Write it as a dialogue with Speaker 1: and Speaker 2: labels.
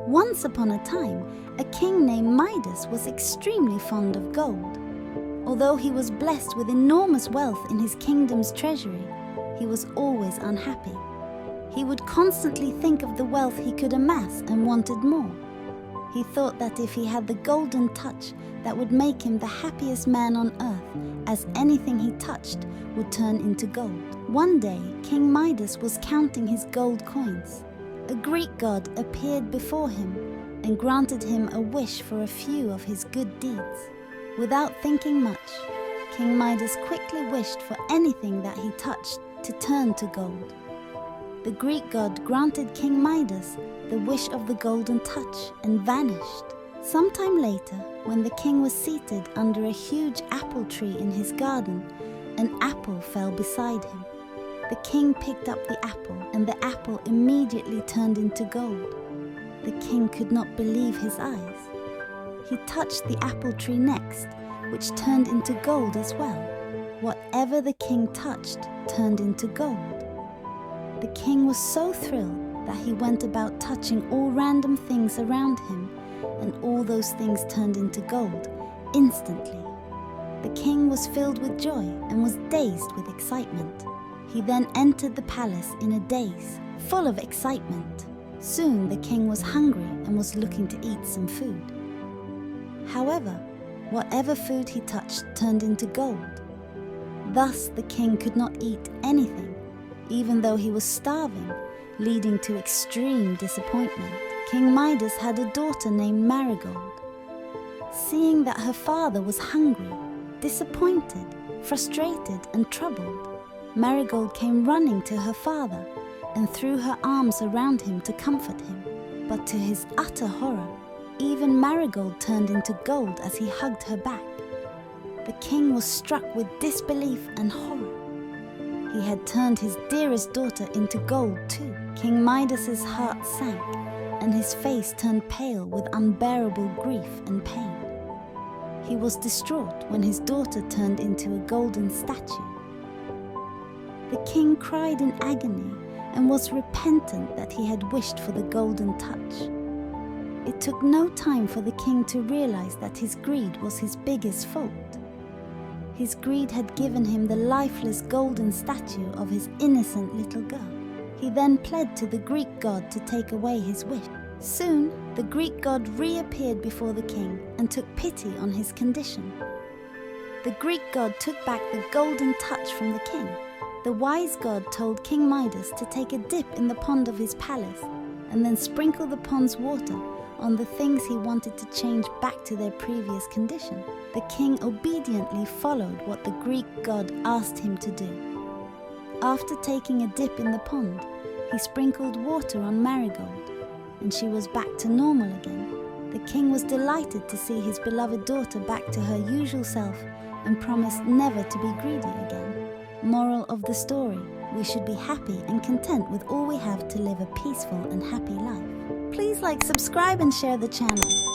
Speaker 1: Once upon a time, a king named Midas was extremely fond of gold. Although he was blessed with enormous wealth in his kingdom's treasury, he was always unhappy. He would constantly think of the wealth he could amass and wanted more. He thought that if he had the golden touch, that would make him the happiest man on earth, as anything he touched would turn into gold. One day, King Midas was counting his gold coins. A Greek god appeared before him and granted him a wish for a few of his good deeds. Without thinking much, King Midas quickly wished for anything that he touched to turn to gold. The Greek god granted King Midas the wish of the golden touch and vanished. Sometime later, when the king was seated under a huge apple tree in his garden, an apple fell beside him. The king picked up the apple, and the apple immediately turned into gold. The king could not believe his eyes. He touched the apple tree next, which turned into gold as well. Whatever the king touched turned into gold. The king was so thrilled that he went about touching all random things around him, and all those things turned into gold instantly. The king was filled with joy and was dazed with excitement. He then entered the palace in a daze, full of excitement. Soon the king was hungry and was looking to eat some food. However, whatever food he touched turned into gold. Thus the king could not eat anything, even though he was starving, leading to extreme disappointment. King Midas had a daughter named Marigold. Seeing that her father was hungry, disappointed, frustrated, and troubled, Marigold came running to her father and threw her arms around him to comfort him. But to his utter horror, even Marigold turned into gold as he hugged her back. The king was struck with disbelief and horror. He had turned his dearest daughter into gold too. King Midas's heart sank, and his face turned pale with unbearable grief and pain. He was distraught when his daughter turned into a golden statue. The king cried in agony and was repentant that he had wished for the golden touch. It took no time for the king to realize that his greed was his biggest fault. His greed had given him the lifeless golden statue of his innocent little girl. He then pled to the Greek god to take away his wish. Soon, the Greek god reappeared before the king and took pity on his condition. The Greek god took back the golden touch from the king. The wise god told King Midas to take a dip in the pond of his palace and then sprinkle the pond's water on the things he wanted to change back to their previous condition. The king obediently followed what the Greek god asked him to do. After taking a dip in the pond, he sprinkled water on Marigold, and she was back to normal again. The king was delighted to see his beloved daughter back to her usual self and promised never to be greedy again. Moral of the story: we should be happy and content with all we have to live a peaceful and happy life. Please like, subscribe and share the channel.